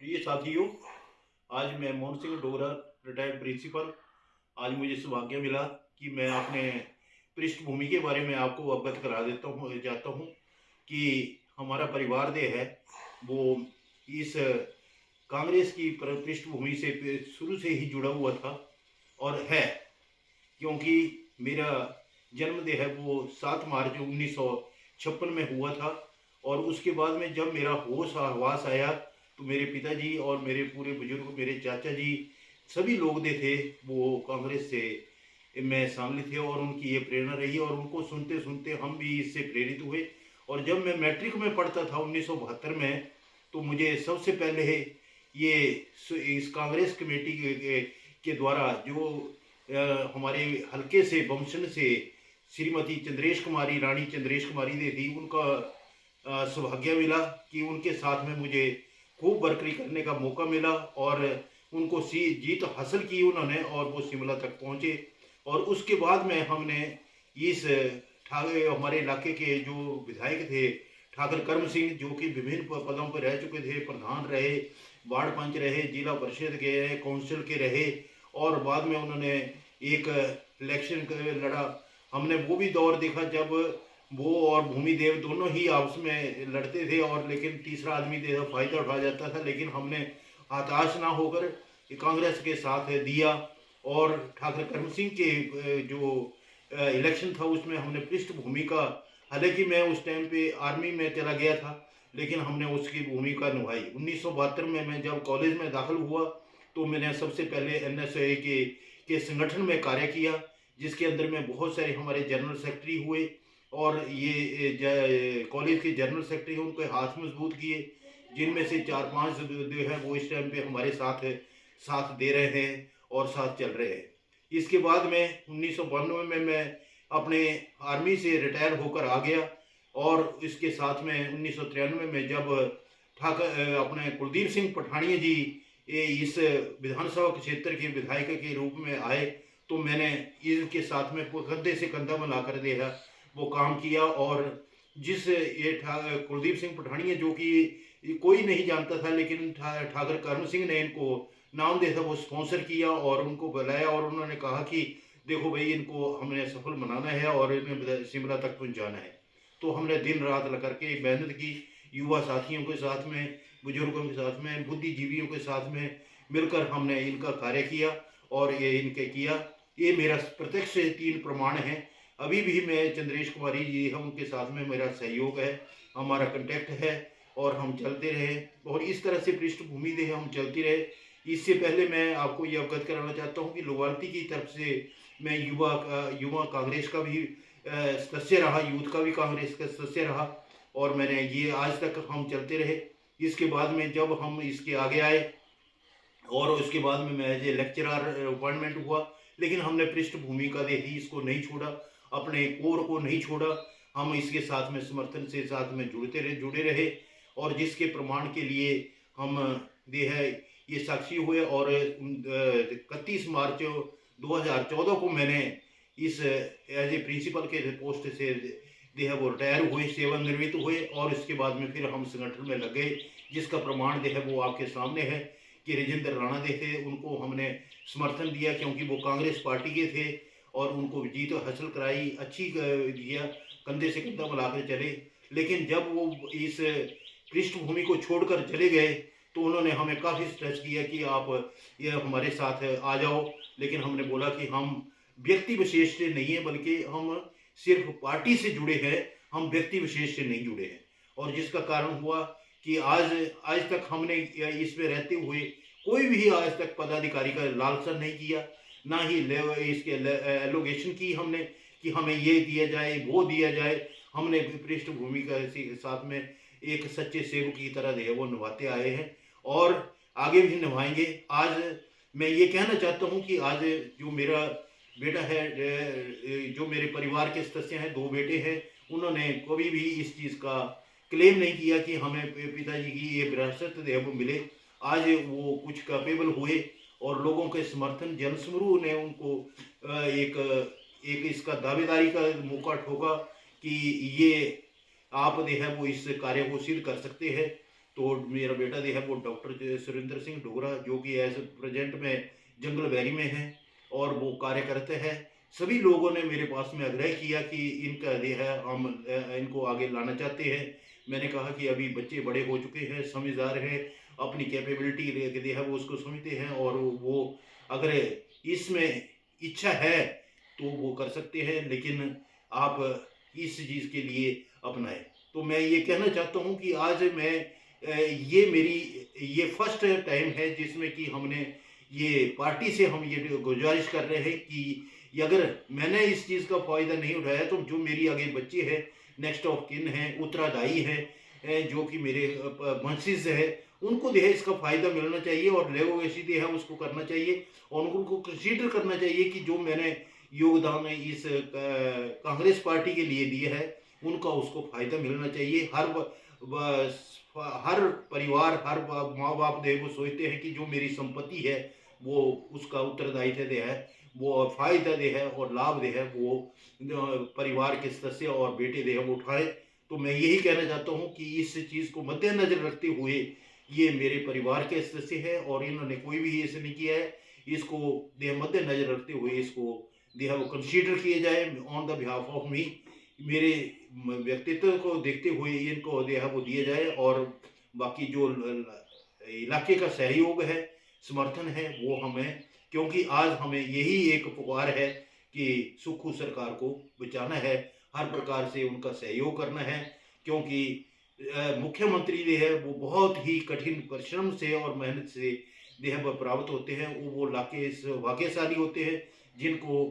प्रिय साथियों, आज मैं मोहन सिंह डोगरा, रिटायर्ड प्रिंसिपल। आज मुझे सौभाग्य मिला कि मैं अपने पृष्ठभूमि के बारे में आपको अवगत करा देता हूँ जाता हूँ कि हमारा परिवार जो है वो इस कांग्रेस की पृष्ठभूमि से शुरू से ही जुड़ा हुआ था और है, क्योंकि मेरा जन्म जो है वो 7 मार्च 1956 में हुआ था। और उसके बाद में जब मेरा होश आवास आया तो मेरे पिताजी और मेरे पूरे बुजुर्ग, मेरे चाचा जी, सभी लोग जो थे वो कांग्रेस से में शामिल थे और उनकी ये प्रेरणा रही और उनको सुनते सुनते हम भी इससे प्रेरित हुए। और जब मैं मैट्रिक में पढ़ता था 1972 में, तो मुझे सबसे पहले ये इस कांग्रेस कमेटी के द्वारा जो हमारे हल्के से बमसन से श्रीमती चंद्रेश कुमारी, रानी चंद्रेश कुमारी ने थी, उनका सौभाग्य मिला कि उनके साथ में मुझे खूब बर्करी करने का मौका मिला और उनको जीत हासिल की उन्होंने और वो शिमला तक पहुँचे। और उसके बाद में हमने इस हमारे इलाके के जो विधायक थे ठाकुर कर्म सिंह, जो कि विभिन्न पदों पर रह चुके थे, प्रधान रहे, वार्ड पंच रहे, जिला परिषद के रहे, काउंसिल के रहे और बाद में उन्होंने एक इलेक्शन लड़ा। हमने वो भी दौर देखा जब वो और भूमिदेव दोनों ही आपस में लड़ते थे और लेकिन तीसरा आदमी देता फायदा उठा जाता था, लेकिन हमने हताश ना होकर कांग्रेस के साथ दिया और ठाकुर कर्म सिंह के जो इलेक्शन था उसमें हमने पृष्ठभूमि का, हालांकि मैं उस टाइम पे आर्मी में चला गया था, लेकिन हमने उसकी भूमिका निभाई। 1972 में मैं जब कॉलेज में दाखिल हुआ तो मैंने सबसे पहले एनएसए के संगठन में कार्य किया, जिसके अंदर में बहुत सारे हमारे जनरल सेक्रेटरी हुए और ये कॉलेज के जनरल सेक्रेटरी उनके हाथ मजबूत किए, जिनमें से 4-5 जो है वो इस टाइम पे हमारे साथ साथ दे रहे हैं और साथ चल रहे हैं। इसके बाद में 1992 में मैं अपने आर्मी से रिटायर होकर आ गया और इसके साथ में 1993 में जब अपने कुलदीप सिंह पठानिया जी इस विधानसभा क्षेत्र के विधायक के रूप में आए तो मैंने इनके साथ में कंधे से कंधा मिलाकर दिया वो काम किया। और जिस ये कुलदीप सिंह पठानिया, जो कि कोई नहीं जानता था, लेकिन ठाकुर कर्म सिंह ने इनको नाम दे था वो स्पॉन्सर किया और उनको बुलाया और उन्होंने कहा कि देखो भाई, इनको हमने सफल बनाना है और इन्हें शिमला तक पहुंचाना है। तो हमने दिन रात लग करके मेहनत की, युवा साथियों के साथ में, बुजुर्गों के साथ में, बुद्धिजीवियों के साथ में मिलकर हमने इनका कार्य किया और ये इनके किया। ये मेरा प्रत्यक्ष 3 प्रमाण है। अभी भी मैं चंद्रेश कुमारी जी हम उनके साथ में मेरा सहयोग है, हमारा कंटेक्ट है और हम चलते रहे और इस तरह से पृष्ठभूमि दे हम चलती रहे। इससे पहले मैं आपको ये अवगत कराना चाहता हूँ कि लोवार्ती की तरफ से मैं युवा कांग्रेस का भी सदस्य रहा, यूथ का भी कांग्रेस का सदस्य रहा और मैंने ये आज तक हम चलते रहे। इसके बाद में जब हम इसके आगे आए और उसके बाद में मैं एज ए लेक्चरर अपॉइंटमेंट हुआ, लेकिन हमने पृष्ठभूमि का देखी इसको नहीं छोड़ा, अपने कोर को नहीं छोड़ा, हम इसके साथ में समर्थन से साथ में जुड़े रहे और जिसके प्रमाण के लिए हम जो है ये साक्षी हुए। और 31 मार्च 2014 को मैंने इस एज ए प्रिंसिपल के पोस्ट से जो है वो रिटायर हुए, सेवानिवृत्त हुए और इसके बाद में फिर हम संगठन में लग गए, जिसका प्रमाण जो है वो आपके सामने है कि राजेंद्र राणा दे थे, उनको हमने समर्थन दिया क्योंकि वो कांग्रेस पार्टी के थे और उनको जीत हासिल कराई, अच्छी दिया, कंधे से कंधा मिलाकर चले। लेकिन जब वो इस पृष्ठभूमि को छोड़कर चले गए तो उन्होंने हमें काफ़ी स्ट्रेस किया कि आप ये हमारे साथ आ जाओ, लेकिन हमने बोला कि हम व्यक्ति विशेष से नहीं है, बल्कि हम सिर्फ पार्टी से जुड़े हैं, हम व्यक्ति विशेष से नहीं जुड़े हैं। और जिसका कारण हुआ कि आज तक हमने इसमें रहते हुए कोई भी आज तक पदाधिकारी का लालसा नहीं किया, ना ही इसके एलोगेशन की हमने कि हमें ये दिया जाए वो दिया जाए। हमने पृष्ठभूमि का साथ में एक सच्चे सेवक की तरह जो है वो निभाते आए हैं और आगे भी निभाएंगे। आज मैं ये कहना चाहता हूँ कि आज जो मेरा बेटा है, जो मेरे परिवार के सदस्य हैं, 2 बेटे हैं, उन्होंने कभी भी इस चीज़ का क्लेम नहीं किया कि हमें पिताजी की ये विरासत है वो मिले। आज वो कुछ कैपेबल हुए और लोगों के समर्थन, जनसमूह ने उनको एक एक इसका दावेदारी का मौका ठोका कि ये आप जो है वो इस कार्य को सिद्ध कर सकते हैं। तो मेरा बेटा जो है वो डॉक्टर सुरेंद्र सिंह डोगरा, जो कि एज प्रेजेंट में जंगल वैली में है और वो कार्य करते हैं। सभी लोगों ने मेरे पास में आग्रह किया कि इनका जो है हम इनको आगे लाना चाहते हैं। मैंने कहा कि अभी बच्चे बड़े हो चुके हैं, समझदार हैं, अपनी कैपेबिलिटी जो है वो उसको समझते हैं, और वो अगर इसमें इच्छा है तो वो कर सकते हैं, लेकिन आप इस चीज़ के लिए अपनाएं। तो मैं ये कहना चाहता हूँ कि आज मैं ये मेरी ये फर्स्ट टाइम है जिसमें कि हमने ये पार्टी से हम ये गुजारिश कर रहे हैं कि ये अगर मैंने इस चीज़ का फ़ायदा नहीं उठाया तो जो मेरी आगे बच्चे हैं, नेक्स्ट ऑफ किन हैं, उत्तरादायी हैं, जो कि मेरे वंशज है, उनको जो है इसका फ़ायदा मिलना चाहिए और लेगोसी जो है उसको करना चाहिए, और उनको कंसीडर करना चाहिए कि जो मैंने योगदान इस कांग्रेस पार्टी के लिए दिया है, उनका उसको फ़ायदा मिलना चाहिए। हर परिवार, हर माँ बाप जो है वो सोचते हैं कि जो मेरी संपत्ति है वो उसका उत्तरदायित्व जो है वो फ़ायदा जो है और लाभ जो है वो परिवार के सदस्य और बेटे जो है वो उठाए। तो मैं यही कहना चाहता हूँ कि इस चीज़ को मद्देनजर रखते हुए ये मेरे परिवार के सदस्य है और इन्होंने कोई भी ऐसे नहीं किया है, इसको देह मद्देनजर रखते हुए इसको देह वो कंसीडर किए जाए on the behalf of me, मेरे व्यक्तित्व को देखते हुए इनको जो है वो दिया जाए, और बाकी जो इलाके का सहयोग है, समर्थन है, वो हमें, क्योंकि आज हमें यही एक पुकार है कि सुक्खू सरकार को बचाना है, हर प्रकार से उनका सहयोग करना है, क्योंकि मुख्यमंत्री जो है वो बहुत ही कठिन परिश्रम से और मेहनत से जो है वो प्राप्त होते हैं, वो लाके भाग्यशाली होते हैं जिनको